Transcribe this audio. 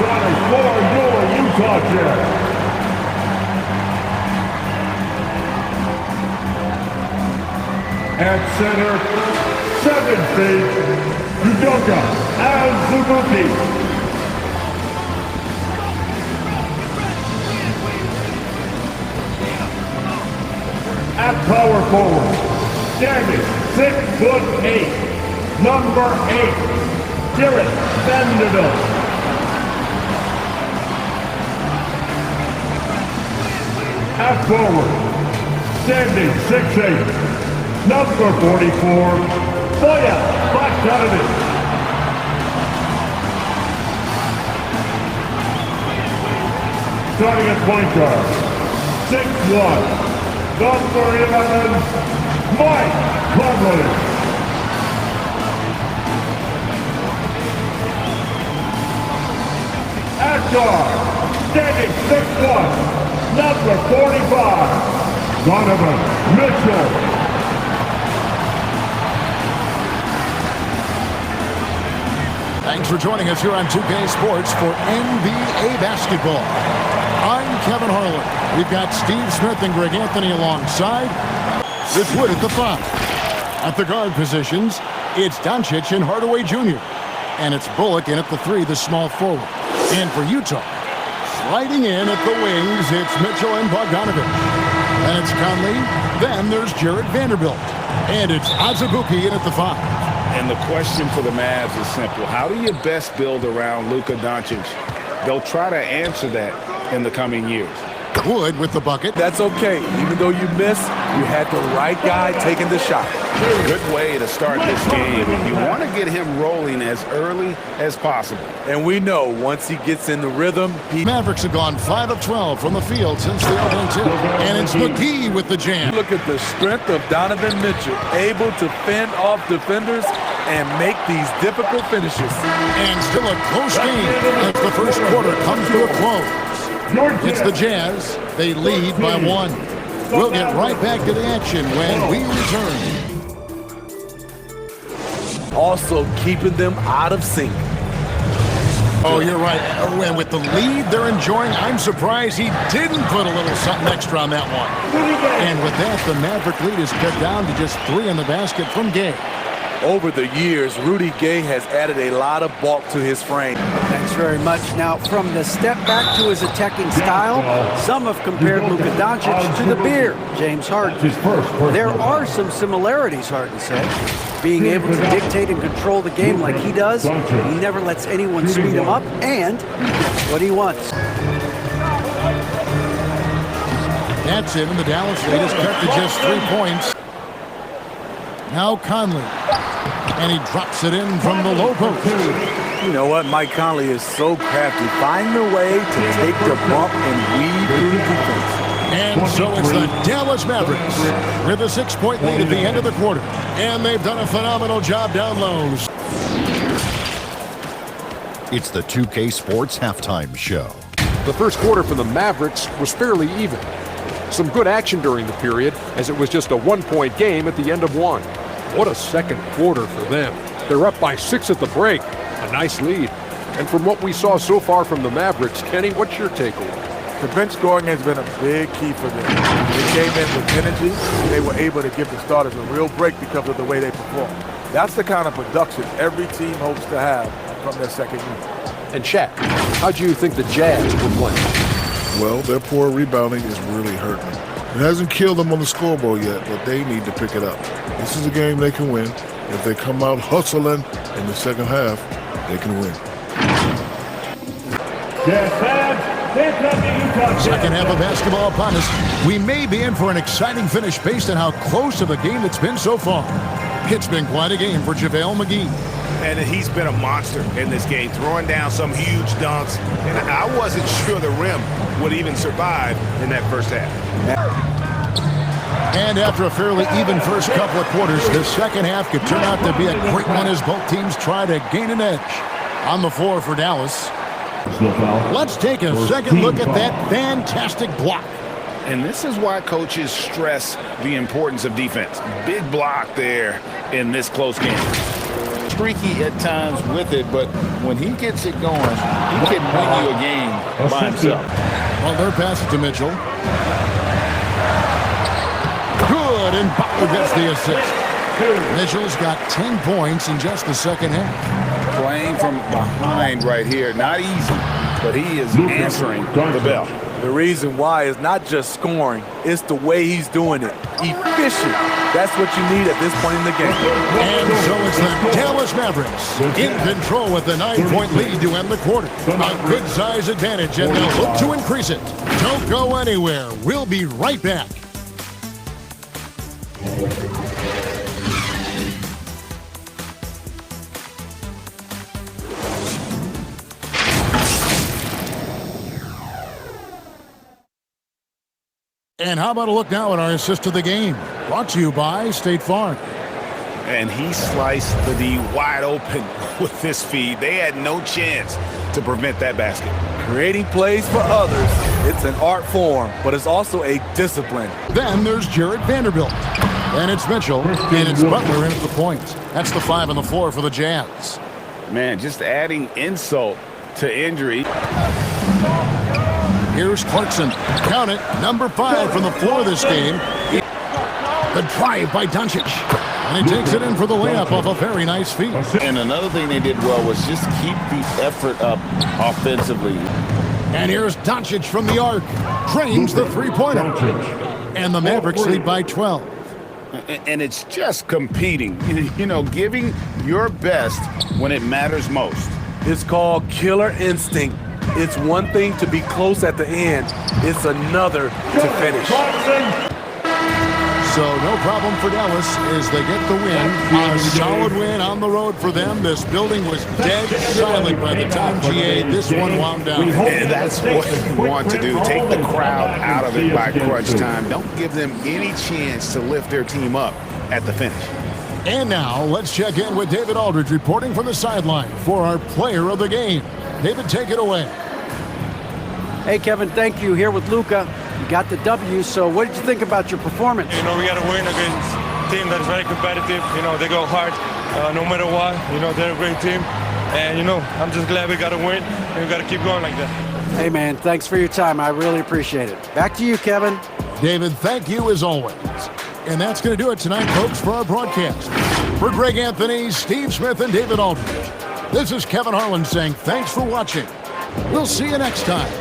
Johnny for your Utah Jazz. At center, 7 feet, Udoka Azubuike. At power forward, standing 6'8", number 8, Jarrett Vanderbilt. At forward, standing 6'8", number 44, Boya Bogdanovic. Starting at point guard, 6'1", number 11, Mike Conley. At guard, standing 6'1", number 45, Donovan Mitchell. Thanks for joining us here on 2K Sports for NBA basketball. I'm Kevin Harlan. We've got Steve Smith and Greg Anthony alongside. Rich Wood at the 5. At the guard positions, it's Doncic and Hardaway Jr. And it's Bullock in at the 3, the small forward. And for Utah, sliding in at the wings, it's Mitchell and Bogdanovic. And it's Conley. Then there's Jarrett Vanderbilt. And it's Azubuike in at the 5. And the question for the Mavs is simple. How do you best build around Luka-Doncic? They'll try to answer that in the coming years. Wood with the bucket. That's okay. Even though you missed, you had the right guy taking the shot. Good way to start this game. You want to get him rolling as early as possible. And we know once he gets in the rhythm, Mavericks have gone 5 of 12 from the field since the opening tip. And it's McGee with the jam. Look at the strength of Donovan Mitchell, able to fend off defenders and make these difficult finishes. And still a close game as the first quarter comes to a close. It's the Jazz. They lead by 1. We'll get right back to the action when we return. Also keeping them out of sync. Oh, you're right. And with the lead they're enjoying, I'm surprised he didn't put a little something extra on that one. And with that, the Maverick lead is cut down to just 3 in the basket from Gay. Over the years, Rudy Gay has added a lot of bulk to his frame. Thanks very much. Now, from the step back to his attacking style, some have compared Luka-Doncic to the Bear, James Harden. There are some similarities, Harden said. Being able to dictate and control the game like he does, he never lets anyone speed him up, and what he wants. That's it, and the Dallas lead is cut to just 3 points. Now Conley. And he drops it in from the low post. You know what? Mike Conley is so crafty. Find a way to take the bump and weave through the defense. And so it's the Dallas Mavericks with a 6-point lead at the end of the quarter. And they've done a phenomenal job down low. It's the 2K Sports Halftime Show. The first quarter for the Mavericks was fairly even. Some good action during the period, as it was just a 1-point game at the end of 1. What a second quarter for them. They're up by 6 at the break. A nice lead. And from what we saw so far from the Mavericks, Kenny, what's your takeaway? The bench scoring has been a big key for them. They came in with energy, and they were able to give the starters a real break because of the way they performed. That's the kind of production every team hopes to have from their second unit. And Shaq, how do you think the Jazz were playing? Well, their poor rebounding is really hurting them. It hasn't killed them on the scoreboard yet, but they need to pick it up. This is a game they can win. If they come out hustling in the second half, they can win. Second half of basketball upon us. We may be in for an exciting finish based on how close of a game it's been so far. It's been quite a game for JaVale McGee. And he's been a monster in this game, throwing down some huge dunks. And I wasn't sure the rim would even survive in that first half. And after a fairly even first couple of quarters, the second half could turn out to be a great one as both teams try to gain an edge. On the floor for Dallas. Let's take a second look at that fantastic block. And this is why coaches stress the importance of defense. Big block there in this close game. streaky at times with it, but when he gets it going, he can win you a game by himself. Well, their pass it to Mitchell. Good, and Butler gets the assist. Mitchell's got 10 points in just the second half. Playing from behind right here, not easy, but he is answering the bell. The reason why is not just scoring, it's the way he's doing it. Efficient. That's what you need at this point in the game. And so it's the Dallas Mavericks in control with the 9-point lead to end the quarter. A good size advantage, and they'll look to increase it. Don't go anywhere. We'll be right back. And how about a look now at our assist of the game? Brought to you by State Farm. And he sliced the D wide open with this feed. They had no chance to prevent that basket. Creating plays for others, it's an art form, but it's also a discipline. Then there's Jarrett Vanderbilt. And it's Mitchell, and it's Butler in at the point. That's the 5 on the floor for the Jazz. Man, just adding insult to injury. Here's Clarkson. Count it, number 5 from the floor this game. The drive by Doncic. And he takes it in for the layup off a very nice feed. And another thing they did well was just keep the effort up offensively. And here's Doncic from the arc. Drains the three-pointer. And the Mavericks lead by 12. And it's just competing, you know, giving your best when it matters most. It's called killer instinct. It's one thing to be close at the end. It's another to finish. So no problem for Dallas as they get the win. A solid win on the road for them. This building was dead silent by the time GA this one wound down. And that's what you want to do. Take the crowd out of it by crunch time. Don't give them any chance to lift their team up at the finish. And now let's check in with David Aldridge reporting from the sideline for our player of the game. David, take it away. Hey, Kevin, thank you. Here with Luka. You got the W, so what did you think about your performance? You know, we got to win against a team that is very competitive. You know, they go hard no matter what. You know, they're a great team. And, you know, I'm just glad we got to win, and we got to keep going like that. Hey, man, thanks for your time. I really appreciate it. Back to you, Kevin. David, thank you as always. And that's going to do it tonight, folks, for our broadcast. For Greg Anthony, Steve Smith, and David Aldridge, this is Kevin Harlan saying thanks for watching. We'll see you next time.